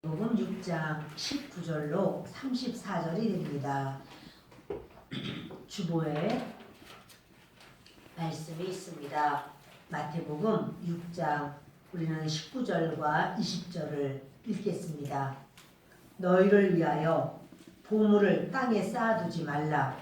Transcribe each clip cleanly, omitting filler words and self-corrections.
복음 6장 19절로 34절이 됩니다. 주보에 말씀이 있습니다. 마태복음 6장 우리는 19절과 20절을 읽겠습니다. 너희를 위하여 보물을 땅에 쌓아두지 말라.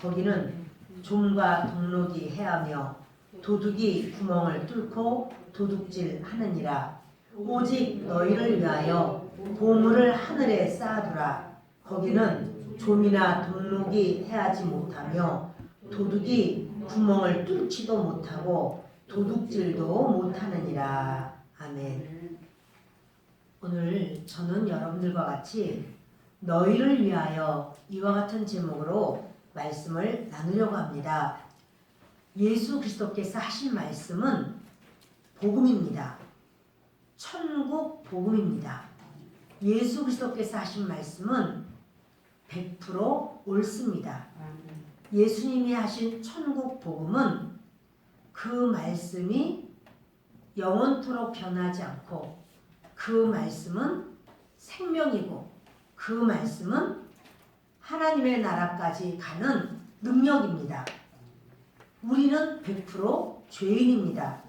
거기는 좀과 동록이 해하며 도둑이 구멍을 뚫고 도둑질 하느니라. 오직 너희를 위하여 보물을 하늘에 쌓아두라. 거기는 좀이나 동록이 해하지 못하며 도둑이 구멍을 뚫지도 못하고 도둑질도 못하느니라. 아멘. 오늘 저는 여러분들과 같이 너희를 위하여 이와 같은 제목으로 말씀을 나누려고 합니다. 예수 그리스도께서 하신 말씀은 복음입니다. 천국 복음입니다. 예수 그리스도께서 하신 말씀은 100% 옳습니다. 예수님이 하신 천국 복음은 그 말씀이 영원토록 변하지 않고 그 말씀은 생명이고 그 말씀은 하나님의 나라까지 가는 능력입니다. 우리는 100% 죄인입니다.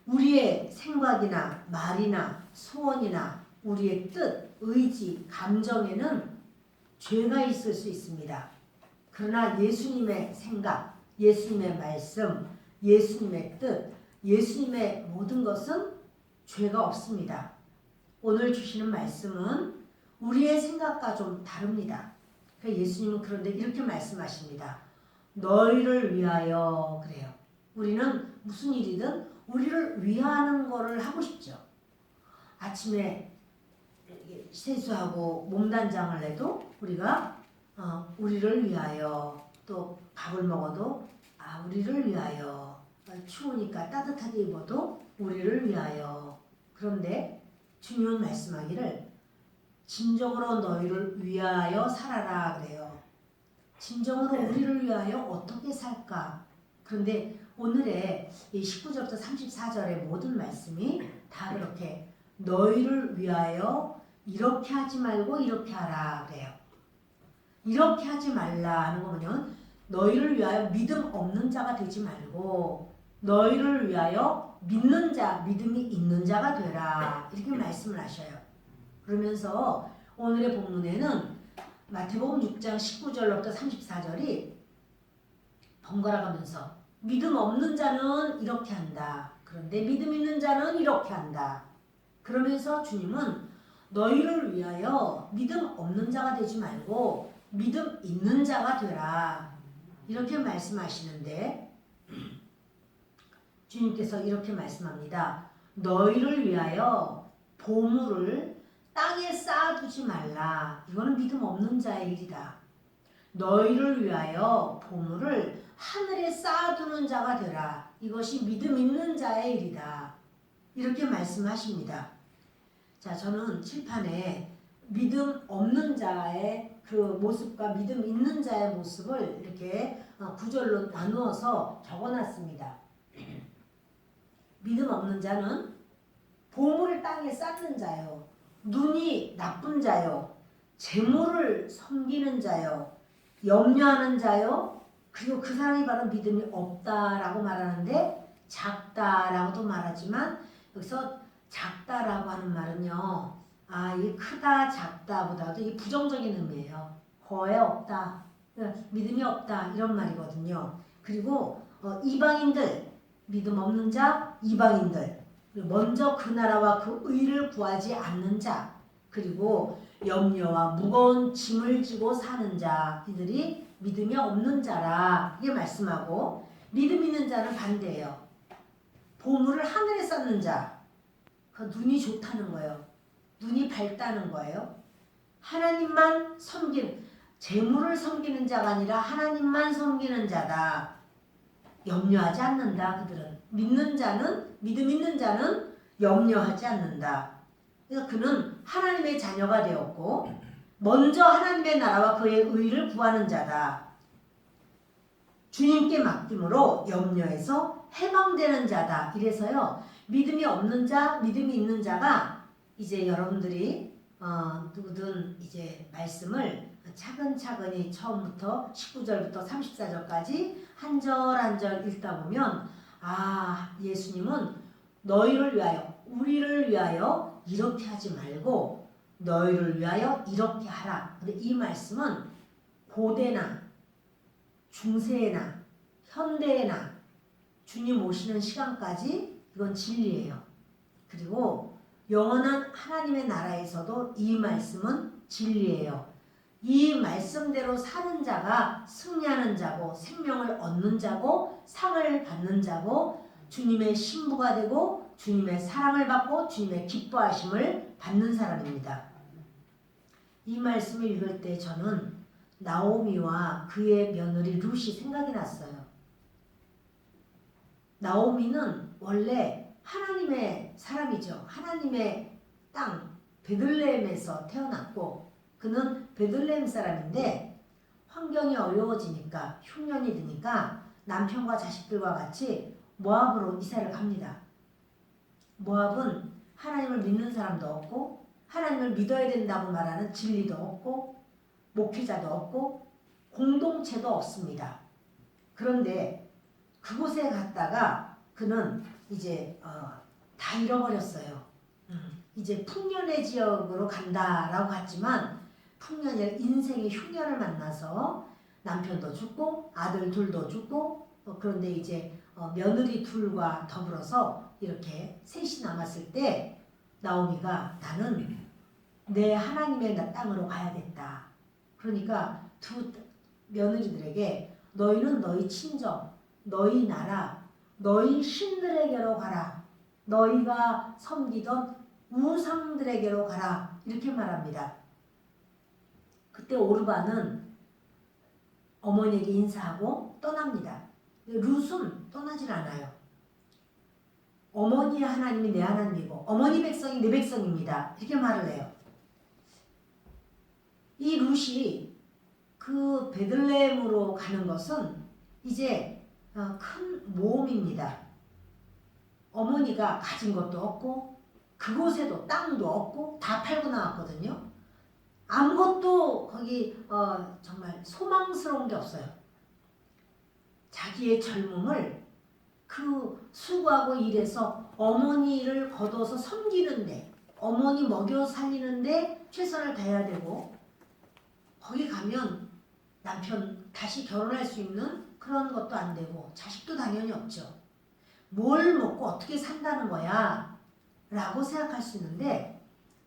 우리의 생각이나 말이나 소원이나 우리의 뜻, 의지, 감정에는 죄가 있을 수 있습니다. 그러나 예수님의 생각, 예수님의 말씀, 예수님의 뜻, 예수님의 모든 것은 죄가 없습니다. 오늘 주시는 말씀은 우리의 생각과 좀 다릅니다. 예수님은 그런데 이렇게 말씀하십니다. 너희를 위하여 그래요. 우리는 무슨 일이든 우리를 위하는 거를 하고 싶죠. 아침에 세수하고 몸단장을 해도 우리가 우리를 위하여, 또 밥을 먹어도 우리를 위하여, 추우니까 따뜻하게 입어도 우리를 위하여. 그런데 주님은 말씀하기를 진정으로 너희를 위하여 살아라 그래요. 진정으로 우리를 위하여 어떻게 살까? 그런데 오늘의 19절부터 34절의 모든 말씀이 다 그렇게 너희를 위하여 이렇게 하지 말고 이렇게 하라 그래요. 이렇게 하지 말라 하는 거는 너희를 위하여 믿음 없는 자가 되지 말고 너희를 위하여 믿는 자, 믿음이 있는 자가 되라 이렇게 말씀을 하셔요. 그러면서 오늘의 본문에는 마태복음 6장 19절부터 34절이 번갈아 가면서 믿음 없는 자는 이렇게 한다. 그런데 믿음 있는 자는 이렇게 한다. 그러면서 주님은 너희를 위하여 믿음 없는 자가 되지 말고 믿음 있는 자가 되라. 이렇게 말씀하시는데 주님께서 이렇게 말씀합니다. 너희를 위하여 보물을 땅에 쌓아두지 말라. 이거는 믿음 없는 자의 일이다. 너희를 위하여 보물을 하늘에 쌓아두는 자가 되라. 이것이 믿음 있는 자의 일이다. 이렇게 말씀하십니다. 자, 저는 칠판에 믿음 없는 자의 그 모습과 믿음 있는 자의 모습을 이렇게 구절로 나누어서 적어놨습니다. 믿음 없는 자는 보물을 땅에 쌓는 자요. 눈이 나쁜 자요. 재물을 섬기는 자요. 염려하는 자요. 그리고 그 사람이 바로 믿음이 없다라고 말하는데 작다라고도 말하지만 여기서 작다라고 하는 말은요. 이게 크다 작다보다도 이 부정적인 의미예요. 거에 없다. 믿음이 없다 이런 말이거든요. 그리고 이방인들 믿음 없는 자 이방인들 먼저 그 나라와 그 의를 구하지 않는 자 그리고 염려와 무거운 짐을 지고 사는 자 이들이 믿음이 없는 자라 이게 말씀하고 믿음 있는 자는 반대예요. 보물을 하늘에 쌓는 자 그 눈이 좋다는 거예요. 눈이 밝다는 거예요. 하나님만 섬기는 재물을 섬기는 자가 아니라 하나님만 섬기는 자다. 염려하지 않는다. 그들은 믿는 자는 믿음 있는 자는 염려하지 않는다. 그래서 그는 하나님의 자녀가 되었고 먼저 하나님의 나라와 그의 의를 구하는 자다. 주님께 맡김으로 염려해서 해방되는 자다. 이래서요. 믿음이 없는 자, 믿음이 있는 자가 이제 여러분들이 누구든 이제 말씀을 차근차근히 처음부터 19절부터 34절까지 한 절 한 절 읽다 보면 예수님은 너희를 위하여 우리를 위하여 이렇게 하지 말고 너희를 위하여 이렇게 하라. 근데 이 말씀은 고대나 중세나 현대나 주님 오시는 시간까지 이건 진리예요. 그리고 영원한 하나님의 나라에서도 이 말씀은 진리예요. 이 말씀대로 사는 자가 승리하는 자고 생명을 얻는 자고 상을 받는 자고 주님의 신부가 되고 주님의 사랑을 받고 주님의 기뻐하심을 받는 사람입니다. 이 말씀을 읽을 때 저는 나오미와 그의 며느리 룻이 생각이 났어요. 나오미는 원래 하나님의 사람이죠. 하나님의 땅 베들레헴에서 태어났고 그는 베들레헴 사람인데 환경이 어려워지니까 흉년이 드니까 남편과 자식들과 같이 모압으로 이사를 갑니다. 모압은 하나님을 믿는 사람도 없고 하나님을 믿어야 된다고 말하는 진리도 없고 목회자도 없고 공동체도 없습니다. 그런데 그곳에 갔다가 그는 이제 다 잃어버렸어요. 이제 풍년의 지역으로 간다라고 갔지만 풍년이 인생의 흉년을 만나서 남편도 죽고 아들 둘도 죽고 그런데 이제 며느리 둘과 더불어서 이렇게 셋이 남았을 때 나오미가 나는 내 하나님의 땅으로 가야겠다. 그러니까 두 며느리들에게 너희는 너희 친정, 너희 나라, 너희 신들에게로 가라. 너희가 섬기던 우상들에게로 가라. 이렇게 말합니다. 그때 오르바는 어머니에게 인사하고 떠납니다. 룻은 떠나질 않아요. 어머니의 하나님이 내 하나님이고 어머니 백성이 내 백성입니다. 이렇게 말을 해요. 이 룻이 그 베들레헴으로 가는 것은 이제 큰 모험입니다. 어머니가 가진 것도 없고 그곳에도 땅도 없고 다 팔고 나왔거든요. 아무것도 거기 정말 소망스러운 게 없어요. 자기의 젊음을 그 수고하고 일해서 어머니를 거둬서 섬기는데 어머니 먹여 살리는데 최선을 다해야 되고 거기 가면 남편 다시 결혼할 수 있는 그런 것도 안 되고 자식도 당연히 없죠. 뭘 먹고 어떻게 산다는 거야 라고 생각할 수 있는데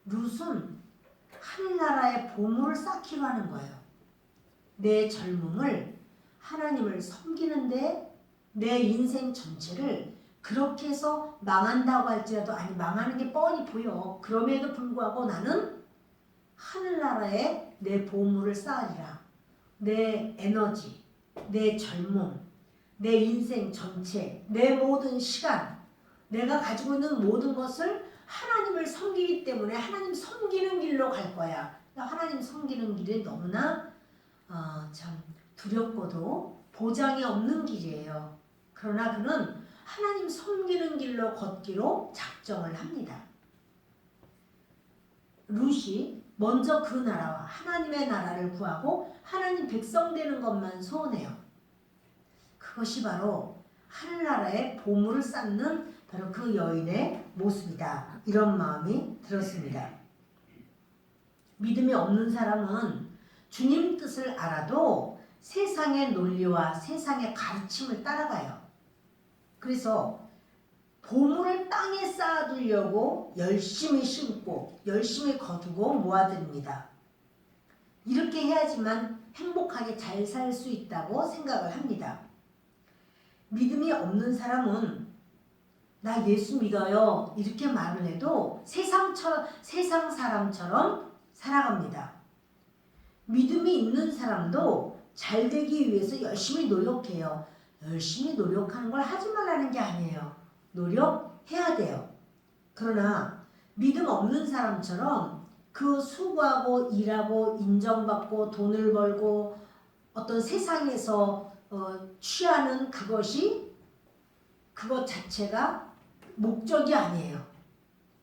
룻은 하늘나라의 보물을 쌓기로 하는 거예요. 내 젊음을 하나님을 섬기는데 내 인생 전체를 그렇게 해서 망한다고 할지라도 아니 망하는 게 뻔히 보여. 그럼에도 불구하고 나는 하늘나라에 내 보물을 쌓으리라. 내 에너지, 내 젊음, 내 인생 전체, 내 모든 시간, 내가 가지고 있는 모든 것을 하나님을 섬기기 때문에 하나님 섬기는 길로 갈 거야. 하나님 섬기는 길이 너무나 참 두렵고도 보장이 없는 길이에요. 그러나 그는 하나님 섬기는 길로 걷기로 작정을 합니다. 룻이 먼저 그 나라와 하나님의 나라를 구하고 하나님 백성 되는 것만 소원해요. 그것이 바로 하늘나라의 보물을 쌓는 바로 그 여인의 모습이다. 이런 마음이 들었습니다. 믿음이 없는 사람은 주님 뜻을 알아도 세상의 논리와 세상의 가르침을 따라가요. 그래서 보물을 땅에 쌓아두려고 열심히 심고 열심히 거두고 모아둡니다. 이렇게 해야지만 행복하게 잘 살 수 있다고 생각을 합니다. 믿음이 없는 사람은 나 예수 믿어요 이렇게 말을 해도 세상 사람처럼 살아갑니다. 믿음이 있는 사람도 잘 되기 위해서 열심히 노력해요. 열심히 노력하는 걸 하지 말라는 게 아니에요. 노력해야 돼요. 그러나 믿음 없는 사람처럼 그 수고하고 일하고 인정받고 돈을 벌고 어떤 세상에서 취하는 그것 자체가 목적이 아니에요.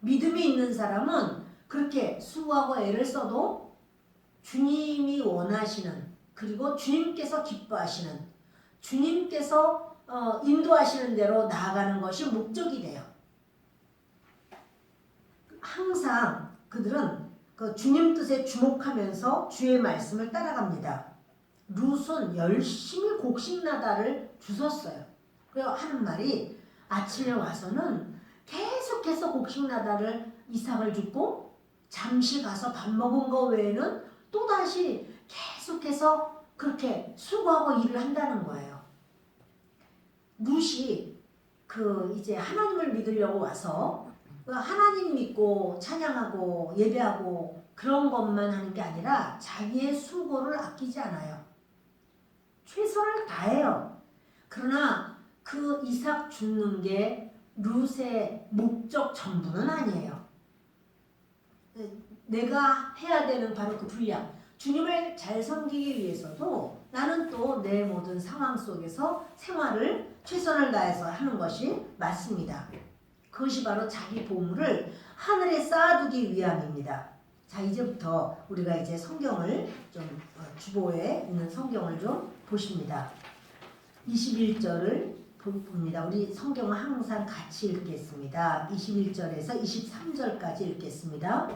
믿음이 있는 사람은 그렇게 수고하고 애를 써도 주님이 원하시는, 그리고 주님께서 기뻐하시는, 주님께서 인도하시는 대로 나아가는 것이 목적이 돼요. 항상 그들은 그 주님 뜻에 주목하면서 주의 말씀을 따라갑니다. 룻은 열심히 곡식나다를 주웠어요. 그리고 하는 말이 아침에 와서는 계속해서 곡식나다를 이삭을 줍고, 잠시 가서 밥 먹은 거 외에는 또다시 계속해서 그렇게 수고하고 일을 한다는 거예요. 룻이 이제 하나님을 믿으려고 와서 하나님 믿고 찬양하고 예배하고 그런 것만 하는 게 아니라 자기의 수고를 아끼지 않아요. 최선을 다해요. 그러나 그 이삭 줍는 게 룻의 목적 전부는 아니에요. 내가 해야 되는 바로 그 분량, 주님을 잘 섬기기 위해서도 나는 또 내 모든 상황 속에서 생활을 최선을 다해서 하는 것이 맞습니다. 그것이 바로 자기 보물을 하늘에 쌓아두기 위함입니다. 자, 이제부터 우리가 이제 성경을 좀 주보에 있는 성경을 좀 보십니다. 21절을 봅니다. 우리 성경을 항상 같이 읽겠습니다. 21절에서 23절까지 읽겠습니다.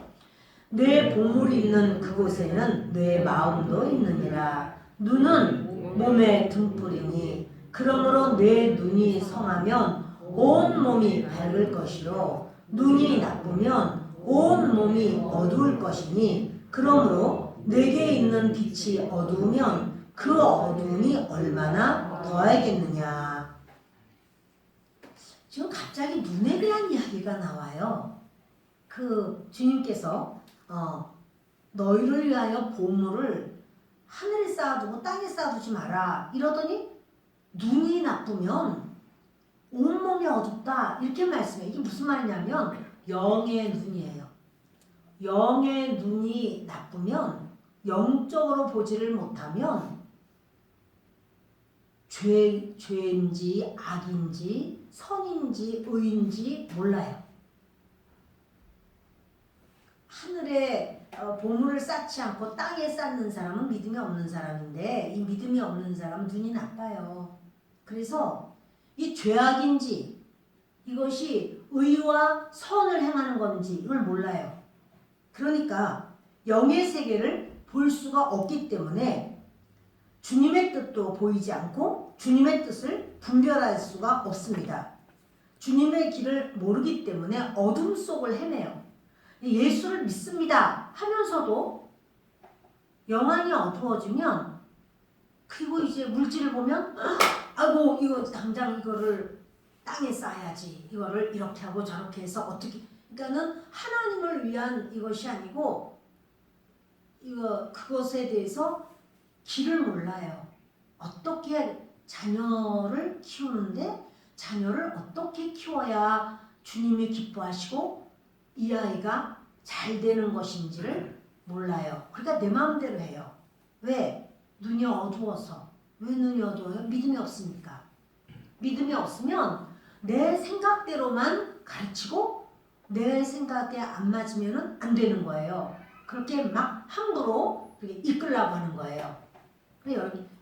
내 보물이 있는 그곳에는 내 마음도 있느니라. 눈은 몸의 등불이니 그러므로 내 눈이 성하면 온 몸이 밝을 것이요 눈이 나쁘면 온 몸이 어두울 것이니 그러므로 내게 있는 빛이 어두우면 그 어두움이 얼마나 더하겠느냐. 지금 갑자기 눈에 대한 이야기가 나와요. 주님께서 너희를 위하여 보물을 하늘에 쌓아두고 땅에 쌓아두지 마라 이러더니 눈이 나쁘면 온몸이 어둡다 이렇게 말씀해요. 이게 무슨 말이냐면 영의 눈이에요. 영의 눈이 나쁘면, 영적으로 보지를 못하면 죄인지 악인지 선인지 의인지 몰라요. 하늘에 보물을 쌓지 않고 땅에 쌓는 사람은 믿음이 없는 사람인데, 이 믿음이 없는 사람은 눈이 나빠요. 그래서 이 죄악인지 이것이 의와 선을 행하는 건지 이걸 몰라요. 그러니까 영의 세계를 볼 수가 없기 때문에 주님의 뜻도 보이지 않고 주님의 뜻을 분별할 수가 없습니다. 주님의 길을 모르기 때문에 어둠 속을 헤매요. 예수를 믿습니다 하면서도 영안이 어두워지면, 그리고 이제 물질을 보면 아이고 이거 당장 이거를 땅에 쌓아야지, 이거를 이렇게 하고 저렇게 해서 어떻게, 그러니까는 하나님을 위한 이것이 아니고 그것에 대해서 길을 몰라요. 어떻게 자녀를 키우는데 자녀를 어떻게 키워야 주님이 기뻐하시고 이 아이가 잘 되는 것인지를 몰라요. 그러니까 내 마음대로 해요. 왜? 눈이 어두워서. 왜 눈이 어두워요? 믿음이 없으니까. 믿음이 없으면 내 생각대로만 가르치고 내 생각에 안 맞으면 안 되는 거예요. 그렇게 막 함부로 이끌라고 하는 거예요.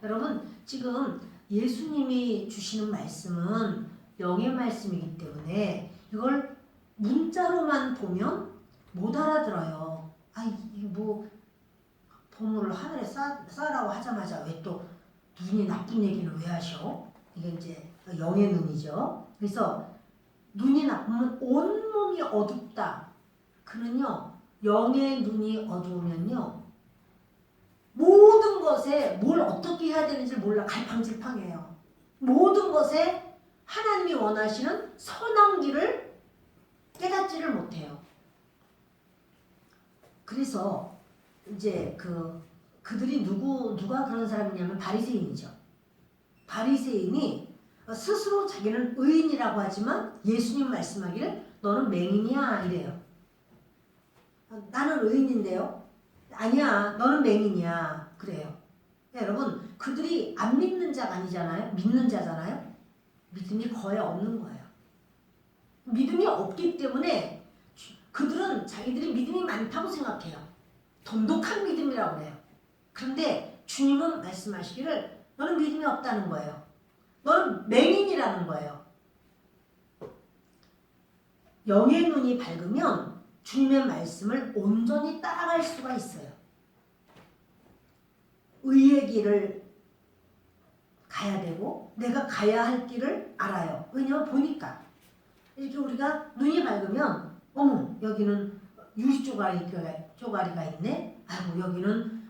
여러분 지금 예수님이 주시는 말씀은 영의 말씀이기 때문에 이걸 문자로만 보면 못 알아들어요. 이게 뭐 보물을 하늘에 쌓으라고 하자마자 왜 또 눈이 나쁜 얘기는 왜 하셔? 이게 이제 영의 눈이죠. 그래서 눈이 나쁘면 온몸이 어둡다. 그는요, 영의 눈이 어두우면요, 모든 것에 뭘 어떻게 해야 되는지 몰라. 갈팡질팡해요. 모든 것에 하나님이 원하시는 선한 길을 깨닫지를 못해요. 그래서 이제 그들이 누가 그런 사람이냐면 바리새인이죠. 바리새인이 스스로 자기는 의인이라고 하지만 예수님 말씀하기를 너는 맹인이야 이래요. 나는 의인인데요. 아니야, 너는 맹인이야 그래요. 여러분, 그들이 안 믿는 자가 아니잖아요. 믿는 자잖아요. 믿음이 거의 없는 거예요. 믿음이 없기 때문에 그들은 자기들이 믿음이 많다고 생각해요. 돈독한 믿음이라고 해요. 그런데 주님은 말씀하시기를 너는 믿음이 없다는 거예요. 너는 맹인이라는 거예요. 영의 눈이 밝으면 주님의 말씀을 온전히 따라갈 수가 있어요. 의의 길을 가야 되고 내가 가야 할 길을 알아요. 왜냐하면 보니까 이렇게 우리가 눈이 밝으면 어머 여기는 유리 쪼가리가 있네. 아이고 여기는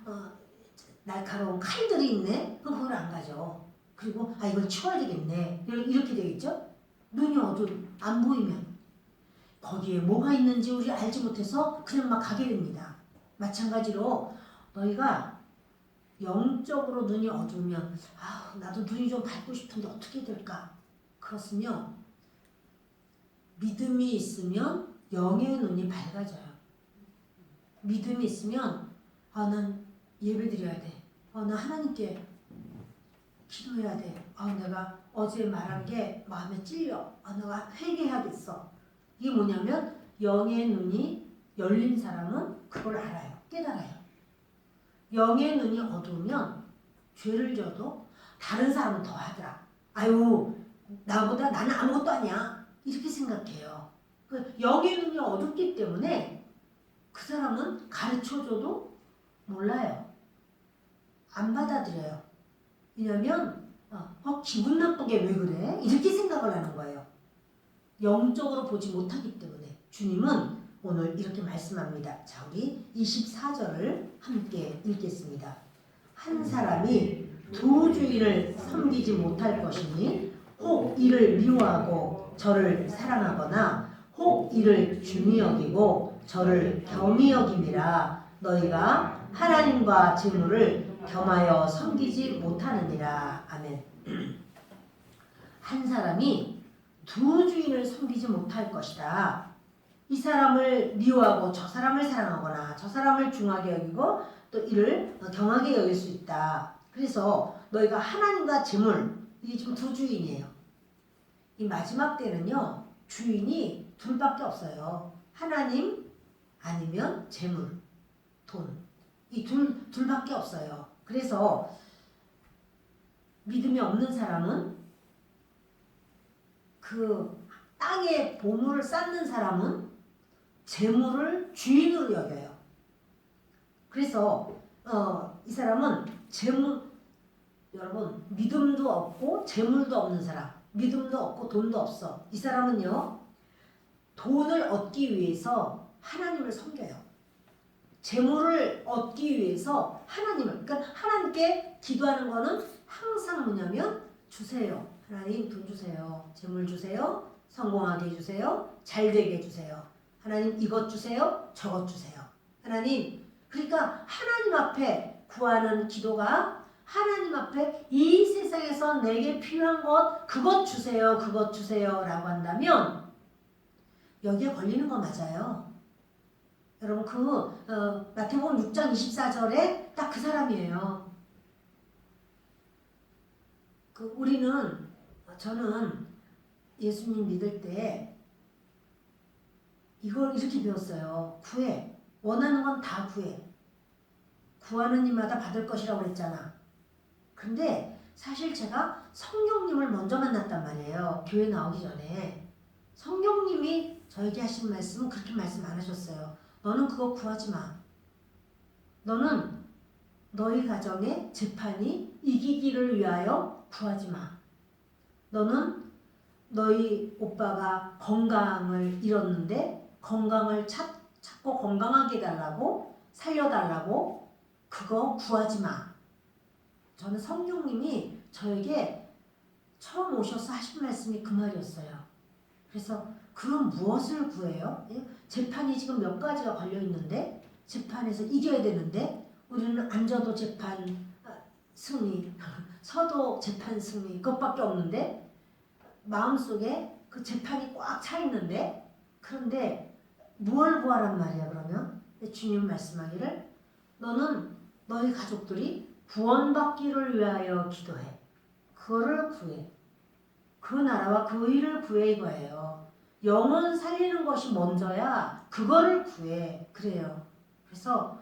날카로운 칼들이 있네. 그럼 거기를 안 가죠. 그리고 이걸 치워야 되겠네. 이렇게 되겠죠. 눈이 안 보이면 거기에 뭐가 있는지 우리 알지 못해서 그냥 막 가게 됩니다. 마찬가지로 너희가 영적으로 눈이 어두우면 나도 눈이 좀 밝고 싶은데 어떻게 될까? 그렇으며 믿음이 있으면 영의 눈이 밝아져요. 믿음이 있으면 난 예배드려야 돼. 나 하나님께 기도해야 돼. 내가 어제 말한 게 마음에 찔려. 내가 회개해야겠어. 이게 뭐냐면 영의 눈이 열린 사람은 그걸 알아요. 깨달아요. 영의 눈이 어두우면 죄를 져도 다른 사람은 더 하더라. 아유 나보다 나는 아무것도 아니야. 이렇게 생각해요. 영의 눈이 어둡기 때문에 그 사람은 가르쳐줘도 몰라요. 안 받아들여요. 왜냐면 기분 나쁘게 왜 그래? 이렇게 생각을 하는 거예요. 영적으로 보지 못하기 때문에 주님은 오늘 이렇게 말씀합니다. 자, 우리 24절을 함께 읽겠습니다. 한 사람이 두 주인을 섬기지 못할 것이니 혹 이를 미워하고 저를 사랑하거나 혹 이를 중히 여기고 저를 겸히 여김이라. 너희가 하나님과 재물을 겸하여 섬기지 못하느니라. 아멘. 한 사람이 두 주인을 섬기지 못할 것이다. 이 사람을 미워하고 저 사람을 사랑하거나 저 사람을 중하게 여기고 또 이를 경하게 여길 수 있다. 그래서 너희가 하나님과 재물, 이게 지금 두 주인이에요. 이 마지막 때는요, 주인이 둘밖에 없어요. 하나님 아니면 재물, 돈. 이 둘밖에 없어요. 그래서 믿음이 없는 사람은 그 땅에 보물을 쌓는 사람은 재물을 주인으로 여겨요. 그래서 이 사람은 여러분 믿음도 없고 재물도 없는 사람, 믿음도 없고 돈도 없어. 이 사람은요 돈을 얻기 위해서 하나님을 섬겨요. 재물을 얻기 위해서 그러니까 하나님께 기도하는 거는 항상 뭐냐면 주세요. 하나님 돈 주세요. 재물 주세요. 성공하게 해주세요. 잘되게 해주세요. 하나님 이것 주세요. 저것 주세요. 하나님, 그러니까 하나님 앞에 구하는 기도가 하나님 앞에 이 세상에서 내게 필요한 것 그것 주세요. 그것 주세요 라고 한다면 여기에 걸리는 거 맞아요. 여러분 마태복음 6장 24절에 딱 그 사람이에요. 저는 예수님 믿을 때 이걸 이렇게 배웠어요. 구해. 원하는 건 다 구해. 구하는 이마다 받을 것이라고 그랬잖아. 근데 사실 제가 성령님을 먼저 만났단 말이에요. 교회 나오기 전에. 성령님이 저에게 하신 말씀은 그렇게 말씀 안 하셨어요. 너는 그거 구하지 마. 너는 너희 가정의 재판이 이기기를 위하여 구하지 마. 너는 너희 오빠가 건강을 잃었는데 건강을 찾고 건강하게 해달라고 살려달라고 그거 구하지 마. 저는 성령님이 저에게 처음 오셔서 하신 말씀이 그 말이었어요. 그래서 그럼 무엇을 구해요? 재판이 지금 몇 가지가 걸려있는데 재판에서 이겨야 되는데 우리는 앉아도 재판 승리, 서도 재판 승리 그것밖에 없는데 마음속에 그 재판이 꽉 차 있는데 그런데 뭘 구하란 말이야 그러면? 주님 말씀하기를 너는 너희 가족들이 구원받기를 위하여 기도해. 그거를 구해. 그 나라와 그 의를 구해 이거예요. 영혼 살리는 것이 먼저야. 그거를 구해. 그래요. 그래서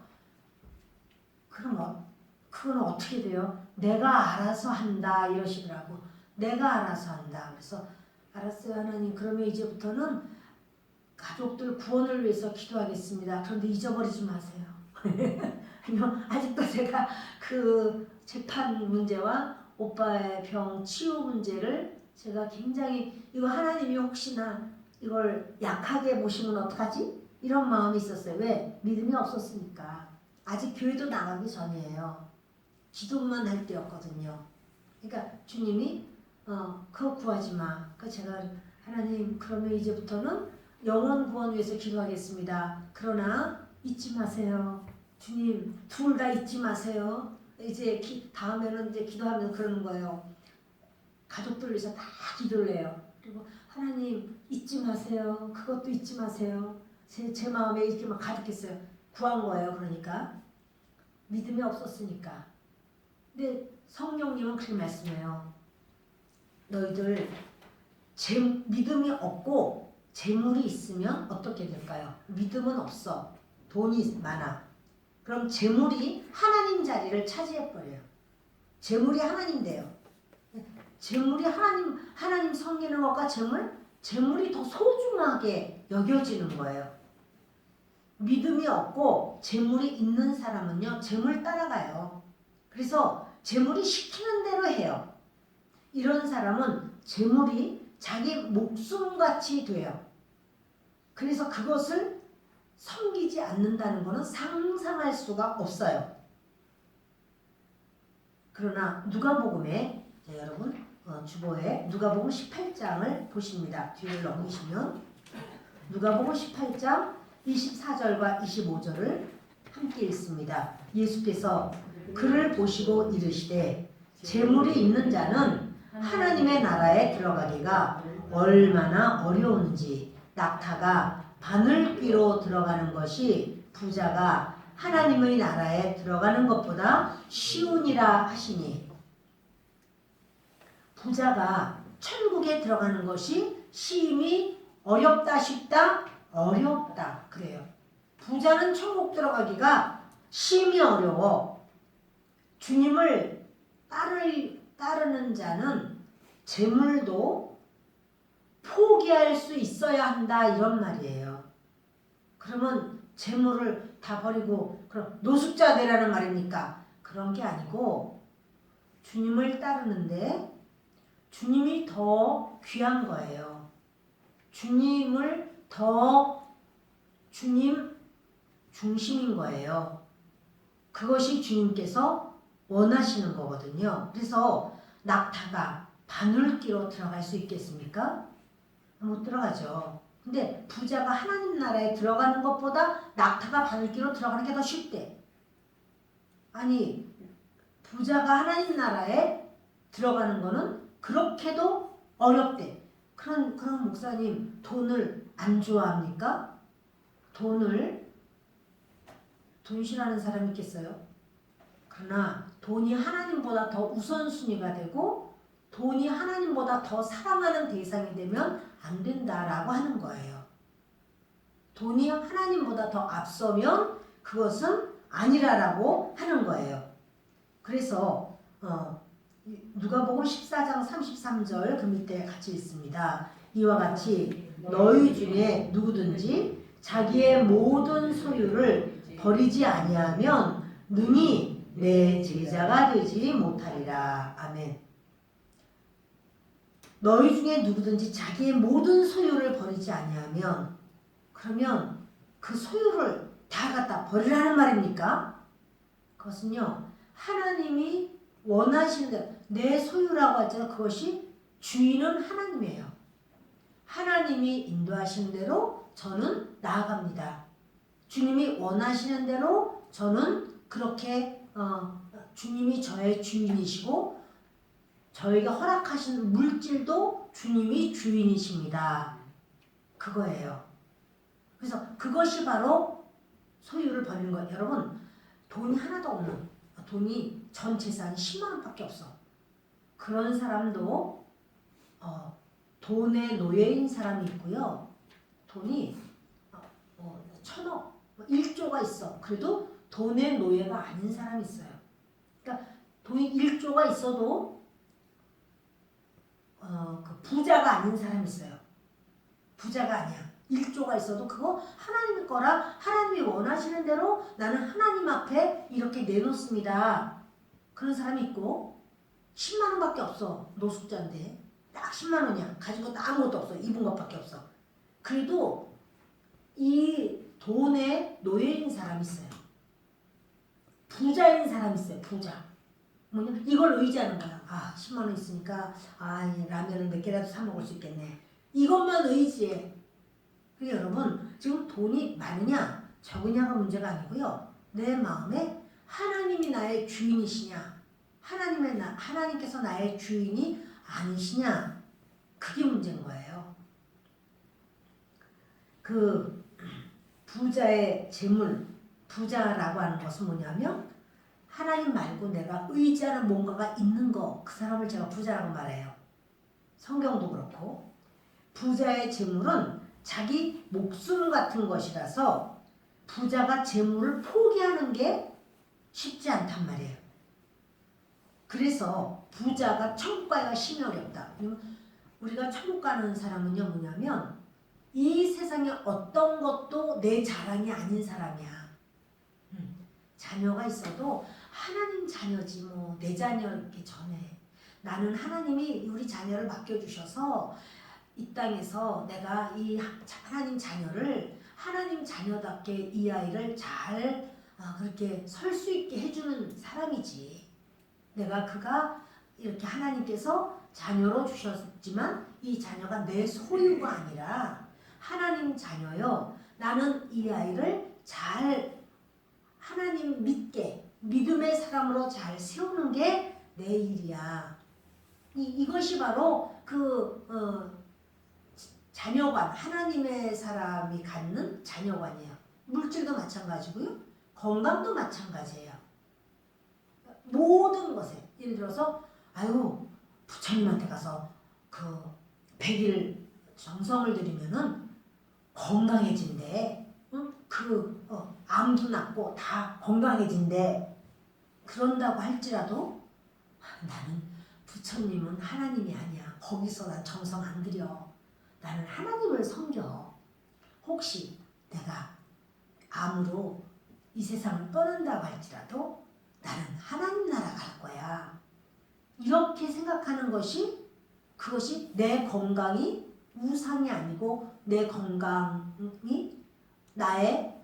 그건 어떻게 돼요? 내가 알아서 한다 이러시더라고. 내가 알아서 한다. 그래서 알았어요 하나님. 그러면 이제부터는 가족들 구원을 위해서 기도하겠습니다. 그런데 잊어버리지 마세요. 아니요, 아직도 제가 그 재판 문제와 오빠의 병 치유 문제를 제가 굉장히 이거 하나님이 혹시나 이걸 약하게 보시면 어떡하지? 이런 마음이 있었어요. 왜? 믿음이 없었으니까. 아직 교회도 나가기 전이에요. 기도만 할 때였거든요. 그러니까 주님이 그거 구하지 마. 그 제가 하나님 그러면 이제부터는 영혼 구원 위해서 기도하겠습니다. 그러나 잊지 마세요. 주님 둘 다 잊지 마세요. 이제 다음에는 이제 기도하면서 그러는 거예요. 가족들 위해서 다 기도를 해요. 그리고 하나님 잊지 마세요. 그것도 잊지 마세요. 제 마음에 이렇게 막 가득했어요. 구한 거예요. 그러니까 믿음이 없었으니까. 근데 성령님은 그렇게 말씀해요. 너희들 믿음이 없고 재물이 있으면 어떻게 될까요? 믿음은 없어. 돈이 많아. 그럼 재물이 하나님 자리를 차지해버려요. 재물이 하나님 돼요. 재물이 하나님 섬기는 것과 재물이 더 소중하게 여겨지는 거예요. 믿음이 없고 재물이 있는 사람은요, 재물 따라가요. 그래서 재물이 시키는 대로 해요. 이런 사람은 재물이 자기 목숨같이 돼요. 그래서 그것을 섬기지 않는다는 것은 상상할 수가 없어요. 그러나 누가복음에 여러분 주보에 누가복음 18장을 보십니다. 뒤를 넘기시면 누가복음 18장 24절과 25절을 함께 읽습니다. 예수께서 그를 보시고 이르시되 재물이 있는 자는 하나님의 나라에 들어가기가 얼마나 어려운지 낙타가 바늘귀로 들어가는 것이 부자가 하나님의 나라에 들어가는 것보다 쉬우니라 하시니. 부자가 천국에 들어가는 것이 심히 어렵다 쉽다? 어렵다 그래요. 부자는 천국 들어가기가 심히 어려워. 주님을 따르는 자는 재물도 포기할 수 있어야 한다 이런 말이에요. 그러면 재물을 다 버리고 그럼 노숙자 되라는 말입니까? 그런 게 아니고 주님을 따르는데 주님이 더 귀한 거예요. 주님을 더 주님 중심인 거예요. 그것이 주님께서 원하시는 거거든요. 그래서 낙타가 바늘귀로 들어갈 수 있겠습니까? 못 들어가죠. 근데 부자가 하나님 나라에 들어가는 것보다 낙타가 바늘귀로 들어가는 게 더 쉽대. 아니 부자가 하나님 나라에 들어가는 거는 그렇게도 어렵대. 그런 목사님 돈을 안 좋아합니까? 돈 싫어하는 사람 있겠어요? 그러나 돈이 하나님보다 더 우선순위가 되고 돈이 하나님보다 더 사랑하는 대상이 되면 안 된다라고 하는 거예요. 돈이 하나님보다 더 앞서면 그것은 아니라라고 하는 거예요. 그래서 누가복음 14장 33절 그 밑에 같이 있습니다. 이와 같이 너희 중에 누구든지 자기의 모든 소유를 버리지 아니하면 능히 내 제자가 되지 못하리라. 아멘. 너희 중에 누구든지 자기의 모든 소유를 버리지 아니하면 그러면 그 소유를 다 갖다 버리라는 말입니까? 그것은요 하나님이 원하시는 대로 내 소유라고 하잖아요. 그것이 주인은 하나님이에요. 하나님이 인도하시는 대로 저는 나아갑니다. 주님이 원하시는 대로 저는 그렇게 주님이 저의 주인이시고 저에게 허락하신 물질도 주님이 주인이십니다. 그거예요. 그래서 그것이 바로 소유를 버리는 거예요. 여러분 돈이 하나도 없는 돈이 전 재산이 10만 원밖에 없어. 그런 사람도 돈에 노예인 사람이 있고요. 돈이 1,000억, 1조가 있어. 그래도 돈의 노예가 아닌 사람이 있어요. 그러니까 돈이 1조가 있어도 그 부자가 아닌 사람이 있어요. 부자가 아니야. 1조가 있어도 그거 하나님의 거라 하나님이 원하시는 대로 나는 하나님 앞에 이렇게 내놓습니다. 그런 사람이 있고 10만 원밖에 없어. 노숙자인데 딱 10만 원이야. 가진 것도 아무것도 없어. 입은 것밖에 없어. 그래도 이 돈에 노예인 사람이 있어요. 부자인 사람이 있어요. 부자. 뭐냐? 이걸 의지하는 거야. 10만 원 있으니까 라면을 몇 개라도 사 먹을 수 있겠네. 이것만 의지해. 그러니까 여러분 지금 돈이 많으냐 적으냐가 문제가 아니고요. 내 마음에 하나님이 나의 주인이시냐, 하나님께서 나의 주인이 아니시냐, 그게 문제인 거예요. 그 부자의 재물, 부자라고 하는 것은 뭐냐면 하나님 말고 내가 의지하는 뭔가가 있는 거, 그 사람을 제가 부자라고 말해요. 성경도 그렇고 부자의 재물은 자기 목숨 같은 것이라서 부자가 재물을 포기하는 게 쉽지 않단 말이에요. 그래서 부자가 천국 가기가 심히 어렵다. 우리가 천국 가는 사람은요 뭐냐면 이 세상에 어떤 것도 내 자랑이 아닌 사람이야. 자녀가 있어도 하나님 자녀지 뭐 내 자녀이기 전에 나는 하나님이 우리 자녀를 맡겨주셔서 이 땅에서 내가 이 하나님 자녀를 하나님 자녀답게 이 아이를 잘 그렇게 설 수 있게 해주는 사람이지. 내가 그가 이렇게 하나님께서 자녀로 주셨지만 이 자녀가 내 소유가 아니라 하나님 자녀요. 나는 이 아이를 잘 하나님 믿게 믿음의 사람으로 잘 세우는 게 내 일이야. 이것이 바로 자녀관, 하나님의 사람이 갖는 자녀관이에요. 물질도 마찬가지고요. 건강도 마찬가지예요. 모든 것에 예를 들어서 부처님한테 가서 100일 정성을 들이면은 건강해진대. 암도 낫고 다 건강해진대. 그런다고 할지라도 나는 부처님은 하나님이 아니야. 거기서 난 정성 안 들여. 나는 하나님을 섬겨. 혹시 내가 암으로 이 세상을 떠난다고 할지라도 나는 하나님 나라 갈 거야. 이렇게 생각하는 그것이 내 건강이 우상이 아니고 내 건강이 나의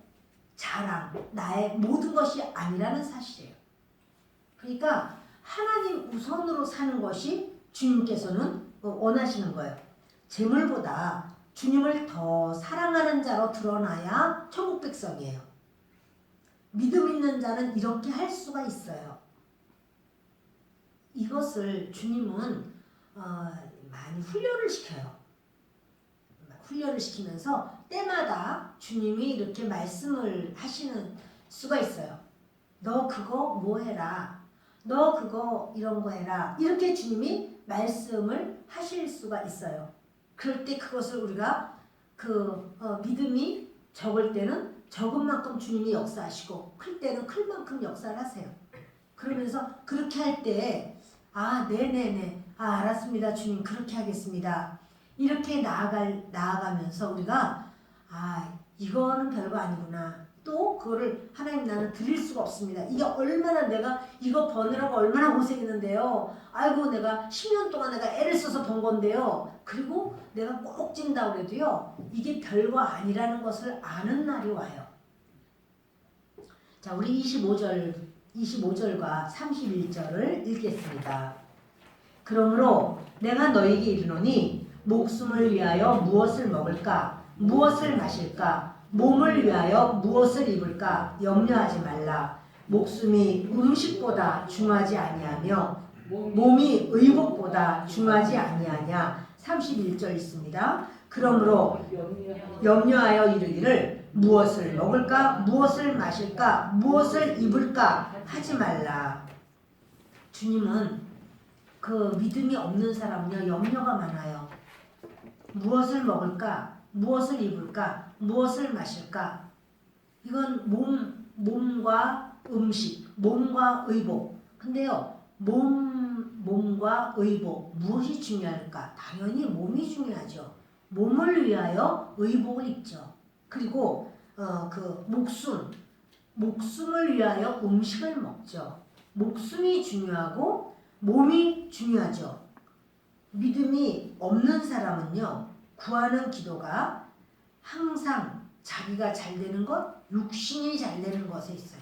자랑, 나의 모든 것이 아니라는 사실이에요. 그러니까 하나님 우선으로 사는 것이 주님께서는 원하시는 거예요. 재물보다 주님을 더 사랑하는 자로 드러나야 천국 백성이에요. 믿음 있는 자는 이렇게 할 수가 있어요. 이것을 주님은 많이 훈련을 시켜요. 훈련을 시키면서 때마다 주님이 이렇게 말씀을 하시는 수가 있어요. 너 그거 뭐 해라. 너 그거 이런 거 해라. 이렇게 주님이 말씀을 하실 수가 있어요. 그럴 때 그것을 우리가 믿음이 적을 때는 적은 만큼 주님이 역사하시고 클 때는 클 만큼 역사를 하세요. 그러면서 그렇게 할 때 네네네. 알았습니다. 주님 그렇게 하겠습니다. 이렇게 나아가면서 우리가 이거는 별거 아니구나. 또 그거를 하나님 나는 드릴 수가 없습니다. 이게 얼마나 내가 이거 버느라고 얼마나 고생했는데요. 내가 10년 동안 내가 애를 써서 번 건데요. 그리고 내가 꼭 찐다고 해도요. 이게 별거 아니라는 것을 아는 날이 와요. 자, 우리 25절과 31절을 읽겠습니다. 그러므로 내가 너에게 이르노니 목숨을 위하여 무엇을 먹을까? 무엇을 마실까? 몸을 위하여 무엇을 입을까? 염려하지 말라. 목숨이 음식보다 중하지 아니하며 몸이 의복보다 중하지 아니하냐. 31절 있습니다. 그러므로 염려하여 이르기를 무엇을 먹을까? 무엇을 마실까? 무엇을 입을까? 하지 말라. 주님은 믿음이 없는 사람은요 염려가 많아요. 무엇을 먹을까? 무엇을 입을까? 무엇을 마실까? 이건 몸과 음식, 몸과 의복. 근데요, 몸과 의복, 무엇이 중요할까? 당연히 몸이 중요하죠. 몸을 위하여 의복을 입죠. 그리고 목숨을 위하여 음식을 먹죠. 목숨이 중요하고 몸이 중요하죠. 믿음이 없는 사람은요, 구하는 기도가 항상 자기가 잘 되는 것, 육신이 잘 되는 것에 있어요.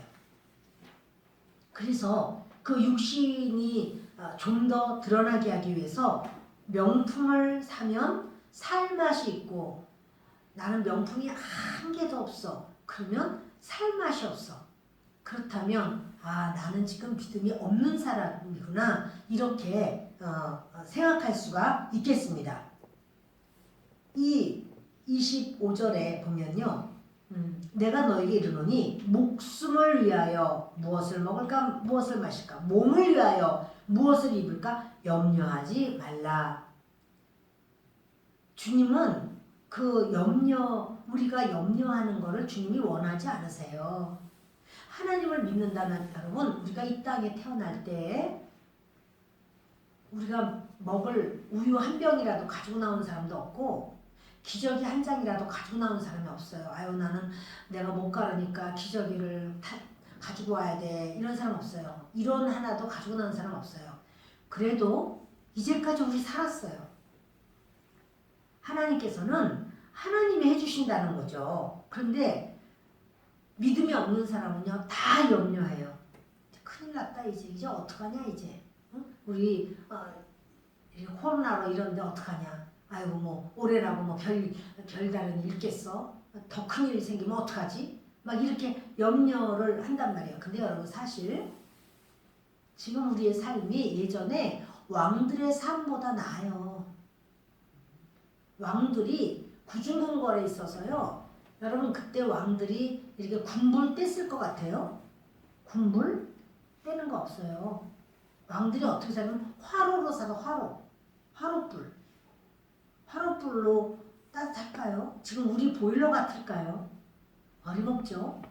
그래서 그 육신이 좀 더 드러나게 하기 위해서 명품을 사면 살 맛이 있고, 나는 명품이 한 개도 없어. 그러면 살 맛이 없어. 그렇다면 나는 지금 믿음이 없는 사람이구나, 이렇게 생각할 수가 있겠습니다. 이 25절에 보면요, 내가 너에게 이르노니 목숨을 위하여 무엇을 먹을까 무엇을 마실까, 몸을 위하여 무엇을 입을까 염려하지 말라. 주님은 우리가 염려하는 것을 주님이 원하지 않으세요. 하나님을 믿는다면 여러분, 우리가 이 땅에 태어날 때 우리가 먹을 우유 한 병이라도 가지고 나온 사람도 없고, 기저귀 한 장이라도 가지고 나온 사람이 없어요. 아유, 나는 내가 못 가르니까 기저귀를 가지고 와야 돼, 이런 사람 없어요. 이론 하나도 가지고 나온 사람 없어요. 그래도 이제까지 우리 살았어요. 하나님께서는 하나님이 해주신다는 거죠. 그런데 믿음이 없는 사람은요, 다 염려해요. 큰일 났다, 이제 어떡하냐, 이제 우리 코로나로 이런데 어떡하냐, 아이고 뭐 올해라고 뭐 별다른 일 있겠어, 더 큰일이 생기면 어떡하지, 막 이렇게 염려를 한단 말이에요. 근데 여러분, 사실 지금 우리의 삶이 예전에 왕들의 삶보다 나아요. 왕들이 구중궁궐에 있어서요, 여러분 그때 왕들이 이렇게 군불 뗐을 것 같아요? 군불 떼는 거 없어요. 왕들이 어떻게 살면 화로로 살아. 화로불로 따뜻할까요? 지금 우리 보일러 같을까요? 어림없죠.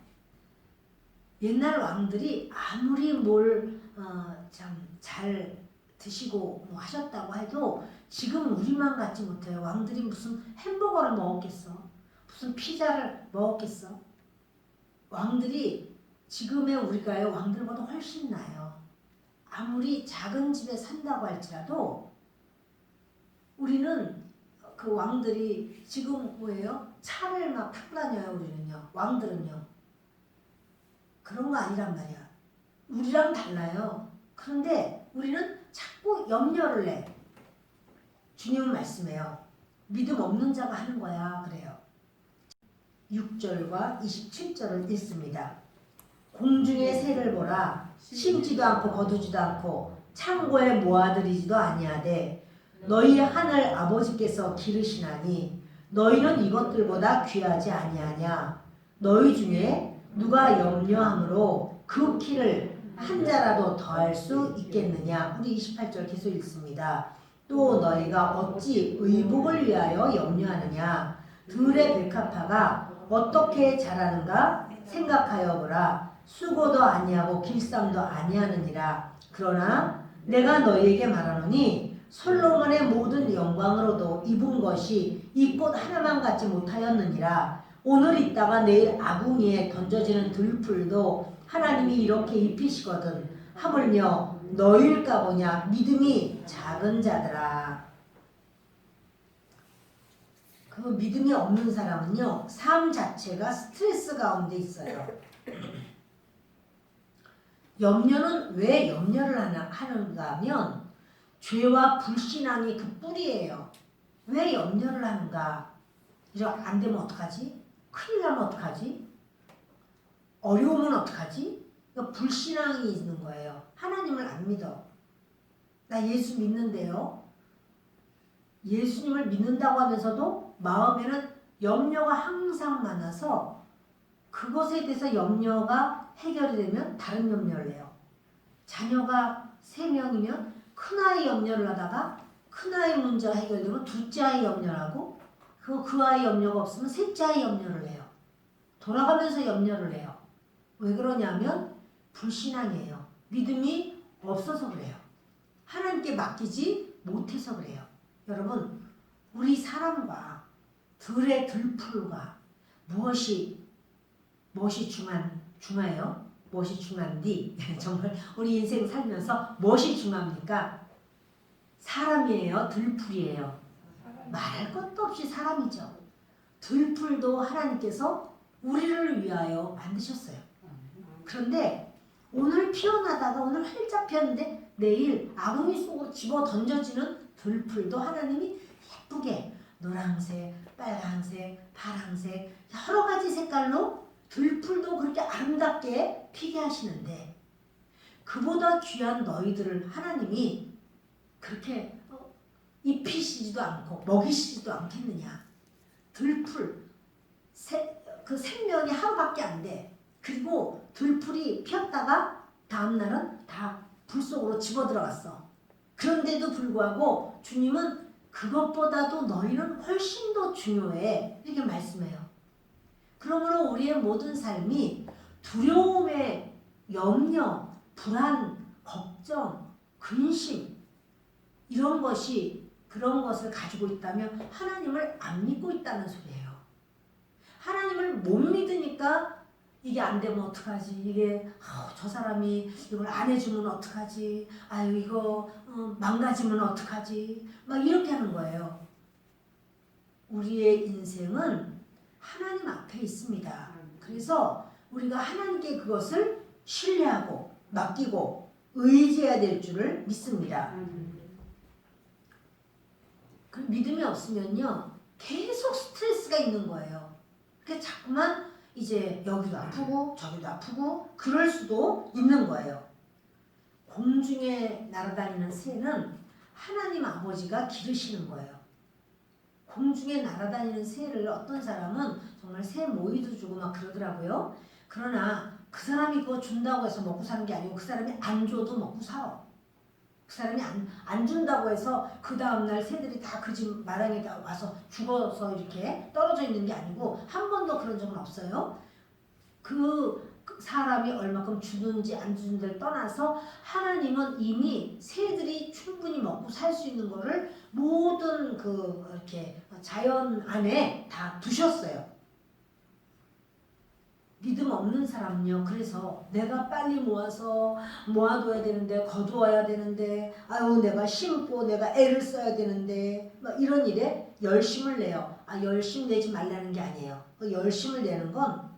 옛날 왕들이 아무리 뭘 참 잘 드시고 뭐 하셨다고 해도 지금 우리만 같지 못해요. 왕들이 무슨 햄버거를 먹었겠어? 무슨 피자를 먹었겠어? 왕들이 지금의 우리가요, 왕들보다 훨씬 나아요. 아무리 작은 집에 산다고 할지라도 우리는 그 왕들이 지금 뭐예요? 차를 막 타고 다녀요. 우리는요, 왕들은요. 그런 거 아니란 말이야. 우리랑 달라요. 그런데 우리는 자꾸 염려를 해. 주님은 말씀해요. 믿음 없는 자가 하는 거야, 그래요. 6절과 27절을 읽습니다. 공중의 새를 보라. 심지도 않고 거두지도 않고 창고에 모아들이지도 아니하되 너희 하늘 아버지께서 기르시나니 너희는 이것들보다 귀하지 아니하냐. 너희 중에 누가 염려함으로 그 키를 한 자라도 더할 수 있겠느냐. 우리 28절 계속 읽습니다. 또 너희가 어찌 의복을 위하여 염려하느냐. 들의 백합화가 어떻게 자라는가 생각하여 보라. 수고도 아니하고 길쌈도 아니하느니라. 그러나 내가 너희에게 말하노니 솔로몬의 모든 영광으로도 입은 것이 이 꽃 하나만 갖지 못하였느니라. 오늘 있다가 내일 아궁이에 던져지는 들풀도 하나님이 이렇게 입히시거든. 하물며 너희일까 보냐. 믿음이 작은 자들아. 그 믿음이 없는 사람은요, 삶 자체가 스트레스 가운데 있어요. 염려는 왜 염려를 하는가 하면 죄와 불신앙이 그 뿌리예요. 왜 염려를 하는가? 이렇게 안 되면 어떡하지? 큰일 나면 어떡하지? 어려우면 어떡하지? 불신앙이 있는 거예요. 하나님을 안 믿어. 나 예수 믿는데요. 예수님을 믿는다고 하면서도 마음에는 염려가 항상 많아서 그것에 대해서 염려가 해결이 되면 다른 염려를 해요. 자녀가 3명이면 큰아이 염려를 하다가 큰 아이 문제가 해결되면 둘째 아이 염려를 하고 그 아이 염려가 없으면 셋째 아이 염려를 해요. 돌아가면서 염려를 해요. 왜 그러냐면 불신앙이에요. 믿음이 없어서 그래요. 하나님께 맡기지 못해서 그래요. 여러분, 우리 사람과 들의 들풀과 무엇이 중요해요? 무엇이 중요한디? 정말 우리 인생 살면서 무엇이 중요합니까? 사람이에요? 들풀이에요? 말할 것도 없이 사람이죠. 들풀도 하나님께서 우리를 위하여 만드셨어요. 그런데 오늘 피어나다가 오늘 활짝 피었는데 내일 아궁이 속으로 집어 던져지는 들풀도 하나님이 예쁘게 노란색, 빨간색, 파란색 여러 가지 색깔로 들풀도 그렇게 아름답게 피게 하시는데 그보다 귀한 너희들을 하나님이 그렇게 입히시지도 않고 먹이시지도 않겠느냐. 들풀 그 생명이 하루밖에 안 돼. 그리고 들풀이 피었다가 다음날은 다 불 속으로 집어들어갔어. 그런데도 불구하고 주님은 그것보다도 너희는 훨씬 더 중요해. 이렇게 말씀해요. 그러므로 우리의 모든 삶이 두려움에 염려, 불안, 걱정, 근심 이런 그런 것을 가지고 있다면 하나님을 안 믿고 있다는 소리예요. 하나님을 못 믿으니까 이게 안 되면 어떡하지? 이게 저 사람이 이걸 안 해주면 어떡하지? 아유 이거 망가지면 어떡하지? 막 이렇게 하는 거예요. 우리의 인생은 하나님 앞에 있습니다. 그래서 우리가 하나님께 그것을 신뢰하고 맡기고 의지해야 될 줄을 믿습니다. 그 믿음이 없으면요 계속 스트레스가 있는 거예요. 그러니까 자꾸만 이제 여기도 아프고 저기도 아프고 그럴 수도 있는 거예요. 공중에 날아다니는 새는 하나님 아버지가 기르시는 거예요. 공중에 날아다니는 새를 어떤 사람은 정말 새 모이도 주고 막 그러더라고요. 그러나 그 사람이 그거 준다고 해서 먹고 사는 게 아니고 그 사람이 안 줘도 먹고 살아. 그 사람이 안 준다고 해서 그 다음날 새들이 다 그 집 마당에 다 와서 죽어서 이렇게 떨어져 있는 게 아니고 한 번도 그런 적은 없어요. 그 사람이 얼마큼 주는지 안 주는지를 떠나서 하나님은 이미 새들이 충분히 먹고 살 수 있는 거를 모든 이렇게 자연 안에 다 두셨어요. 믿음 없는 사람은요. 그래서 내가 빨리 모아둬야 되는데 거두어야 되는데 아유 내가 심고 내가 애를 써야 되는데 막 이런 일에 열심을 내요. 열심 내지 말라는 게 아니에요. 열심을 내는 건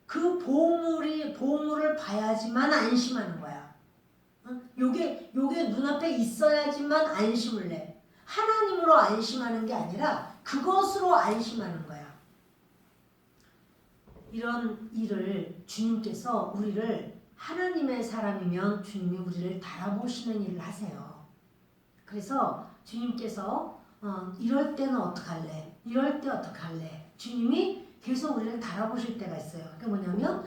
그 보물을 봐야지만 안심하는 거야. 요게 눈앞에 있어야지만 안심을 내. 하나님으로 안심하는 게 아니라 그것으로 안심하는 거야. 이런 일을 주님께서 우리를 하나님의 사람이면 주님이 우리를 달아보시는 일을 하세요. 그래서 주님께서 이럴 때는 어떡할래? 이럴 때 어떡할래? 주님이 계속 우리를 달아보실 때가 있어요. 그게 뭐냐면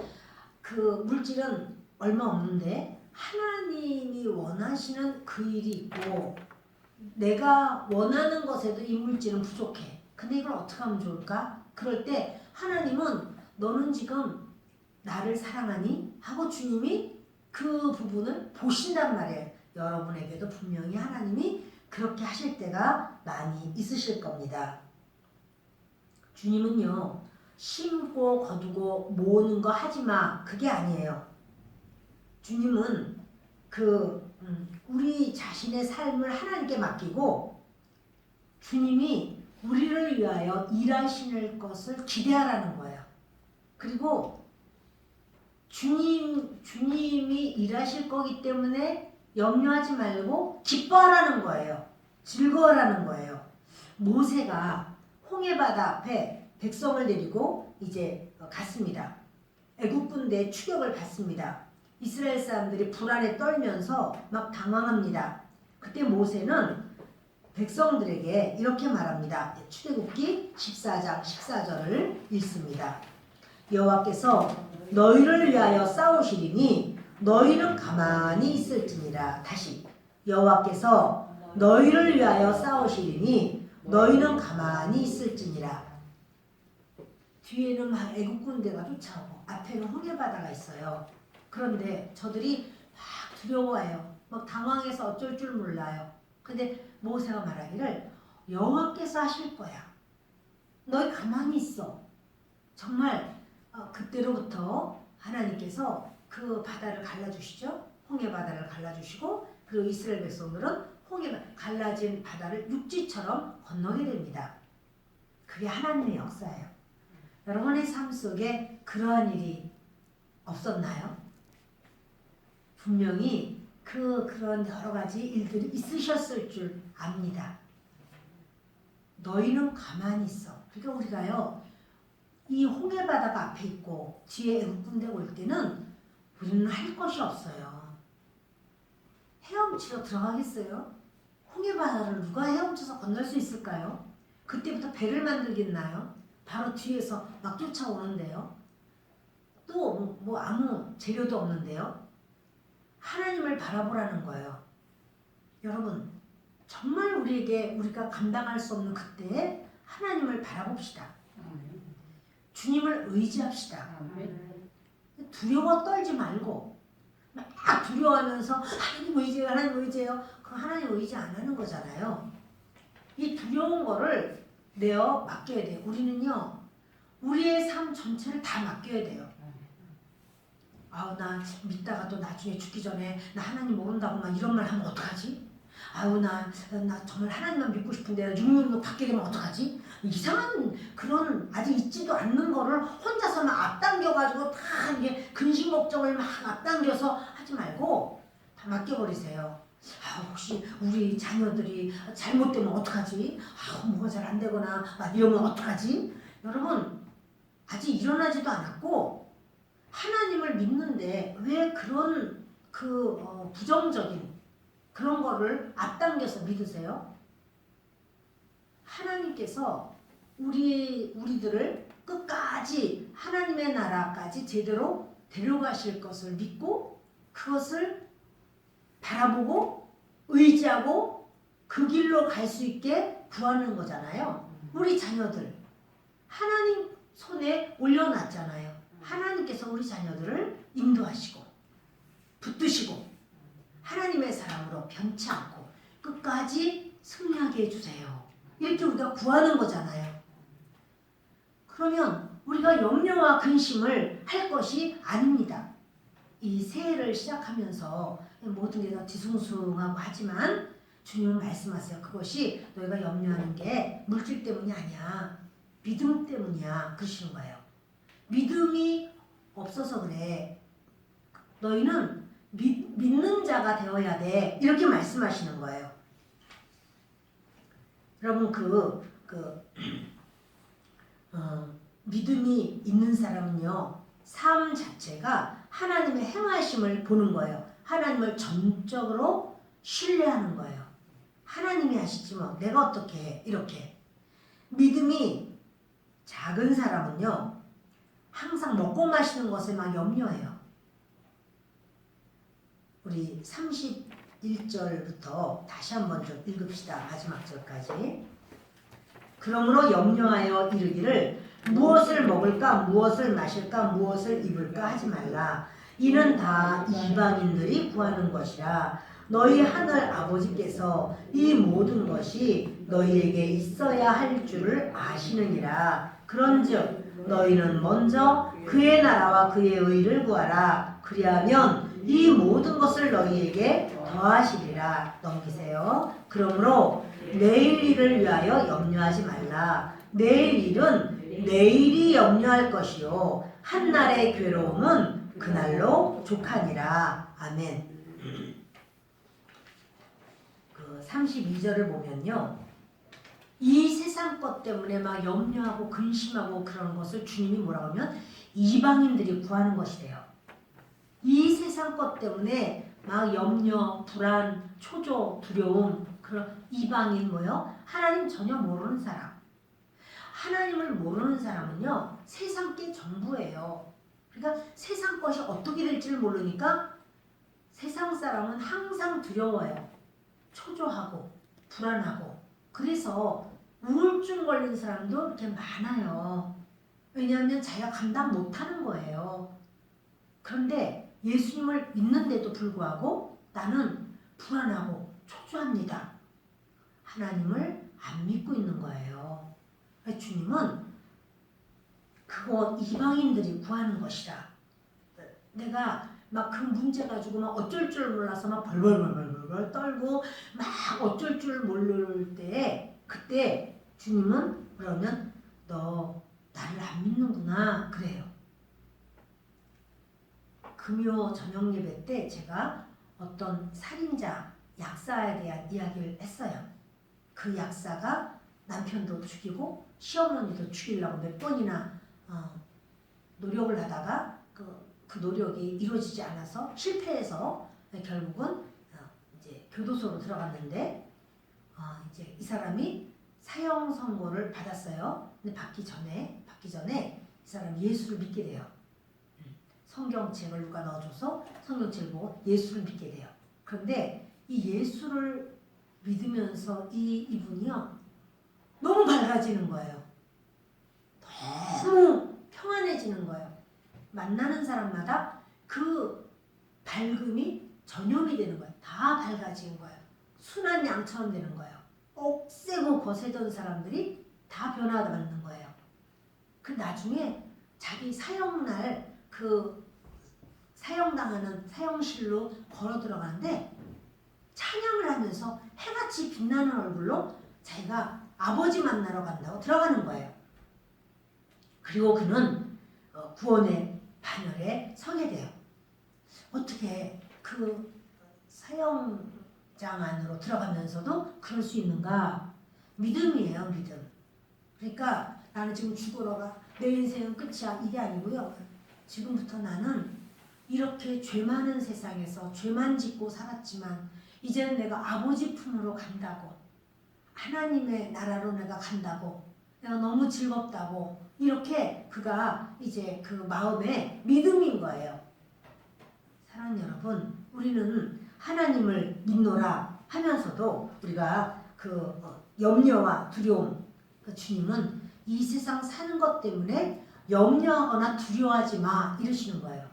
그 물질은 얼마 없는데 하나님이 원하시는 그 일이 있고 내가 원하는 것에도 이 물질은 부족해. 근데 이걸 어떻게 하면 좋을까? 그럴 때 하나님은 너는 지금 나를 사랑하니? 하고 주님이 그 부분을 보신단 말이에요. 여러분에게도 분명히 하나님이 그렇게 하실 때가 많이 있으실 겁니다. 주님은요. 심고 거두고 모으는 거 하지마. 그게 아니에요. 주님은 우리 자신의 삶을 하나님께 맡기고 주님이 우리를 위하여 일하시는 것을 기대하라는 거예요. 그리고 주님이 일하실 거기 때문에 염려하지 말고 기뻐하라는 거예요. 즐거워하라는 거예요. 모세가 홍해바다 앞에 백성을 데리고 이제 갔습니다. 애굽 군대의 추격을 받습니다. 이스라엘 사람들이 불안에 떨면서 막 당황합니다. 그때 모세는 백성들에게 이렇게 말합니다. 출애굽기 14장 14절을 읽습니다. 여호와께서 너희를 위하여 싸우시리니 너희는 가만히 있을지니라. 다시 여호와께서 너희를 위하여 싸우시리니 너희는 가만히 있을지니라. 뒤에는 막 애국 군대가 쫓아오고 앞에는 홍해바다가 있어요. 그런데 저들이 막 두려워해요. 막 당황해서 어쩔 줄 몰라요. 근데 모세가 말하기를 여호와께서 하실 거야. 너희 가만히 있어. 정말 그때로부터 하나님께서 그 바다를 갈라주시죠. 홍해바다를 갈라주시고 그리고 이스라엘 백성들은 갈라진 바다를 육지처럼 건너게 됩니다. 그게 하나님의 역사예요. 여러분의 삶 속에 그러한 일이 없었나요? 분명히 그런 여러 가지 일들이 있으셨을 줄 압니다. 너희는 가만히 있어. 그러니까 우리가요, 이 홍해바다가 앞에 있고 뒤에 애국군대가 올 때는 우리는 할 것이 없어요. 헤엄치러 들어가겠어요? 홍해바다를 누가 헤엄쳐서 건널 수 있을까요? 그때부터 배를 만들겠나요? 바로 뒤에서 막 쫓아오는데요. 또 뭐 아무 재료도 없는데요. 하나님을 바라보라는 거예요. 여러분, 정말 우리가 감당할 수 없는 그때에 하나님을 바라봅시다. 주님을 의지합시다. 두려워 떨지 말고 막 두려워하면서 하나님 의지해요. 그 하나님 의지 안 하는 거잖아요. 이 두려운 거를 내어 맡겨야 돼요. 우리는요, 우리의 삶 전체를 다 맡겨야 돼요. 나 믿다가 또 나중에 죽기 전에 나 하나님 모른다고 막 이런 말 하면 어떡하지? 나 정말 하나님만 믿고 싶은데 666 받게 되면 어떡하지? 이상한 그런 아직 있지도 않는 거를 혼자서 막 앞당겨가지고 다 이게 근심 걱정을 막 앞당겨서 하지 말고 다 맡겨버리세요. 혹시 우리 자녀들이 잘못되면 어떡하지? 뭐가 잘 안 되거나 이러면 어떡하지? 여러분, 아직 일어나지도 않았고 하나님을 믿는데 왜 그런 부정적인 그런 거를 앞당겨서 믿으세요? 하나님께서 우리들을 끝까지 하나님의 나라까지 제대로 데려가실 것을 믿고 그것을 바라보고 의지하고 그 길로 갈 수 있게 구하는 거잖아요. 우리 자녀들 하나님 손에 올려놨잖아요. 하나님께서 우리 자녀들을 인도하시고 붙드시고 하나님의 사람으로 변치 않고 끝까지 승리하게 해주세요. 이렇게 우리가 구하는 거잖아요. 그러면 우리가 염려와 근심을 할 것이 아닙니다. 이 새해를 시작하면서 모든 게 다 뒤숭숭하고 하지만 주님은 말씀하세요. 그것이 너희가 염려하는 게 물질 때문이 아니야. 믿음 때문이야. 그러시는 거예요. 믿음이 없어서 그래. 너희는 믿는 자가 되어야 돼. 이렇게 말씀하시는 거예요. 여러분 믿음이 있는 사람은요, 삶 자체가 하나님의 행하심을 보는 거예요. 하나님을 전적으로 신뢰하는 거예요. 하나님이 하시지 뭐 내가 어떻게 해. 이렇게. 믿음이 작은 사람은요, 항상 먹고 마시는 것에 막 염려해요. 우리 31절부터 다시 한번 좀 읽읍시다. 마지막 절까지. 그러므로 염려하여 이르기를 무엇을 먹을까 무엇을 마실까 무엇을 입을까 하지 말라. 이는 다 이방인들이 구하는 것이라. 너희 하늘 아버지께서 이 모든 것이 너희에게 있어야 할 줄을 아시느니라. 그런즉 너희는 먼저 그의 나라와 그의 의를 구하라. 그리하면 이 모든 것을 너희에게 더하시리라. 넘기세요. 그러므로 내일 일을 위하여 염려하지 말라. 내일 일은 내일이 염려할 것이요 한날의 괴로움은 그날로 족하니라. 아멘. 32절을 보면요, 이 세상 것 때문에 막 염려하고 근심하고 그런 것을 주님이 뭐라고 하면 이방인들이 구하는 것이래요. 이 세상 것 때문에 막 염려, 불안, 초조, 두려움, 그런 이방인 하나님 전혀 모르는 사람. 하나님을 모르는 사람은요, 세상 게 전부예요. 그러니까 세상 것이 어떻게 될지를 모르니까 세상 사람은 항상 두려워요. 초조하고 불안하고 그래서 우울증 걸린 사람도 이렇게 많아요. 왜냐하면 자기가 감당 못하는 거예요. 그런데 예수님을 믿는데도 불구하고 나는 불안하고 초조합니다. 하나님을 안 믿고 있는 거예요. 주님은 그거 이방인들이 구하는 것이라. 내가 막 그 문제 가지고 막 어쩔 줄 몰라서 막 벌벌벌벌 떨고 막 어쩔 줄 모를 때 그때 주님은 그러면 너 나를 안 믿는구나 그래요. 금요 저녁 예배 때 제가 어떤 살인자 약사에 대한 이야기를 했어요. 그 약사가 남편도 죽이고 시어머니도 죽이려고 몇 번이나 노력을 하다가 그 노력이 이루어지지 않아서 실패해서 결국은 이제 교도소로 들어갔는데 이제 이 사람이 사형 선고를 받았어요. 근데 받기 전에 이 사람이 예수를 믿게 돼요. 성경책을 누가 넣어줘서 성경책을 보고 예수를 믿게 돼요. 그런데 이 예수를 믿으면서 이분이요 너무 밝아지는 거예요. 너무 평안해지는 거예요. 만나는 사람마다 그 밝음이 전염이 되는 거예요. 다 밝아지는 거예요. 순한 양처럼 되는 거예요. 억세고 거세던 사람들이 다 변화받는 거예요. 그 나중에 자기 사형날 그 사형당하는 사형실로 걸어 들어가는데 찬양을 하면서 해같이 빛나는 얼굴로 자기가 아버지 만나러 간다고 들어가는 거예요. 그리고 그는 구원의 반열에 서게 돼요. 어떻게 그 사형장 안으로 들어가면서도 그럴 수 있는가? 믿음이에요, 믿음. 그러니까 나는 지금 죽으러 가. 내 인생은 끝이야. 이게 아니고요. 지금부터 나는 이렇게 죄 많은 세상에서 죄만 짓고 살았지만 이제는 내가 아버지 품으로 간다고. 하나님의 나라로 내가 간다고. 내가 너무 즐겁다고. 이렇게 그가 이제 그 마음에 믿음인 거예요. 사랑하는 여러분, 우리는 하나님을 믿노라 하면서도 우리가 그 염려와 두려움, 그 주님은 이 세상 사는 것 때문에 염려하거나 두려워하지 마 이러시는 거예요.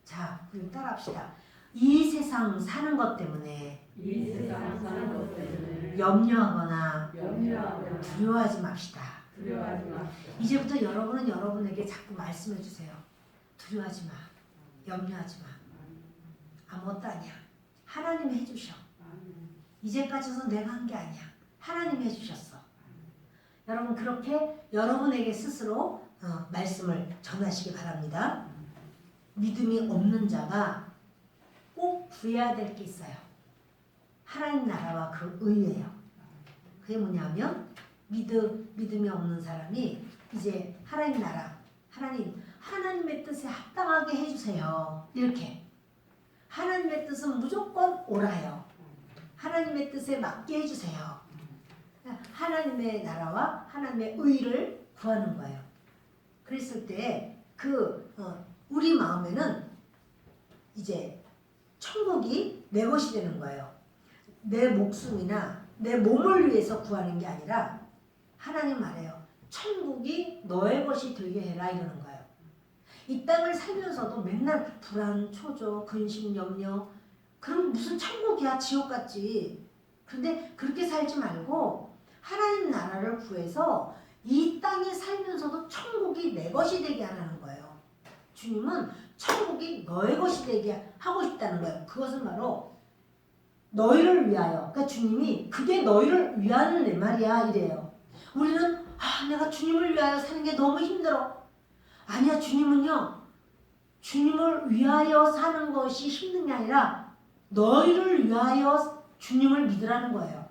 자, 우리 따라합시다. 이 세상 사는 것 때문에 염려하거나 두려워하지 맙시다. 이제부터 여러분은 여러분에게 자꾸 말씀해 주세요. 두려워하지 마. 염려하지 마. 아무것도 아니야. 하나님이 해주셔. 이제까지도 내가 한 게 아니야. 하나님이 해주셨어. 여러분 그렇게 여러분에게 스스로 말씀을 전하시기 바랍니다. 믿음이 없는 자가 꼭 구해야 될 게 있어요. 하나님 나라와 그 의예요. 그게 뭐냐면 믿음이 없는 사람이 이제 하나님 나라, 하나님의 뜻에 합당하게 해주세요. 이렇게 하나님의 뜻은 무조건 옳아요. 하나님의 뜻에 맞게 해주세요. 하나님의 나라와 하나님의 의를 구하는 거예요. 그랬을 때 우리 마음에는 이제 천국이 내 것이 되는 거예요. 내 목숨이나 내 몸을 위해서 구하는 게 아니라 하나님 말해요. 천국이 너의 것이 되게 해라 이러는 거예요. 이 땅을 살면서도 맨날 불안, 초조, 근심, 염려 그럼 무슨 천국이야 지옥 같지. 그런데 그렇게 살지 말고 하나님 나라를 구해서 이 땅에 살면서도 천국이 내 것이 되게 하라는 거예요. 주님은 천국이 너의 것이 되게 하고 싶다는 거예요. 그것은 바로 너희를 위하여. 그러니까 주님이 그게 너희를 위하는 내 말이야 이래요. 우리는 내가 주님을 위하여 사는 게 너무 힘들어. 아니야. 주님은요. 주님을 위하여 사는 것이 힘든 게 아니라 너희를 위하여 주님을 믿으라는 거예요.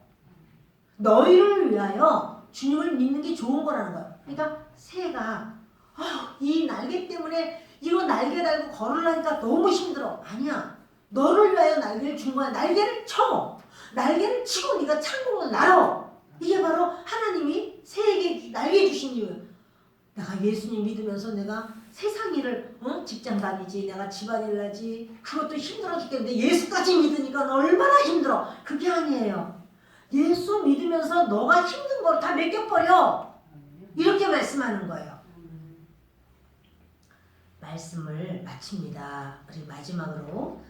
너희를 위하여 주님을 믿는 게 좋은 거라는 거예요. 그러니까 새가 이 날개 때문에 이거 날개 달고 걸으려니까 너무 힘들어. 아니야. 너를 위하여 날개를 준 거야. 날개를 쳐. 날개를 치고 네가 창고로 날아. 이게 바로 하나님이 새에게 날개 주신 이유예요. 내가 예수님 믿으면서 내가 세상 일을 직장 다니지, 내가 집안일 하지, 그것도 힘들어 죽겠는데 예수까지 믿으니까 얼마나 힘들어. 그게 아니에요. 예수 믿으면서 너가 힘든 걸 다 맡겨버려. 이렇게 말씀하는 거예요. 말씀을 마칩니다. 우리 마지막으로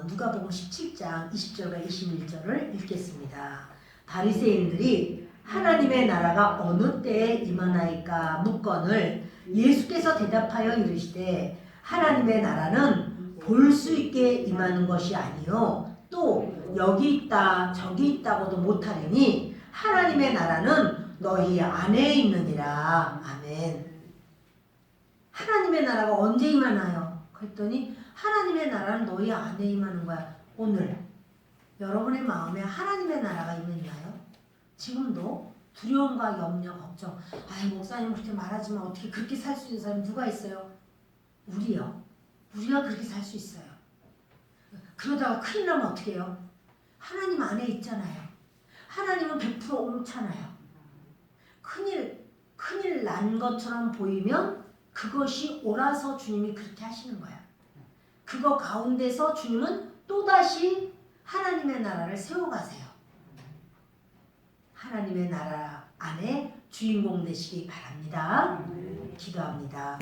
누가복음 17장 20절과 21절을 읽겠습니다. 바리새인들이 하나님의 나라가 어느 때에 임하나이까 묻거늘 예수께서 대답하여 이르시되 하나님의 나라는 볼 수 있게 임하는 것이 아니요 또 여기 있다 저기 있다고도 못하리니 하나님의 나라는 너희 안에 있느니라. 아멘. 하나님의 나라가 언제 임하나요? 그랬더니 하나님의 나라는 너희 안에 임하는 거야. 오늘 여러분의 마음에 하나님의 나라가 임했나요? 지금도 두려움과 염려, 걱정. 아이 목사님 그렇게 말하지만 어떻게 그렇게 살 수 있는 사람이 누가 있어요? 우리요. 우리가 그렇게 살 수 있어요. 그러다가 큰일 나면 어떻게 해요? 하나님 안에 있잖아요. 하나님은 100% 옳잖아요. 큰일 난 것처럼 보이면 그것이 옳아서 주님이 그렇게 하시는 거야. 그거 가운데서 주님은 또다시 하나님의 나라를 세워가세요. 하나님의 나라 안에 주인공 되시기 바랍니다. 기도합니다.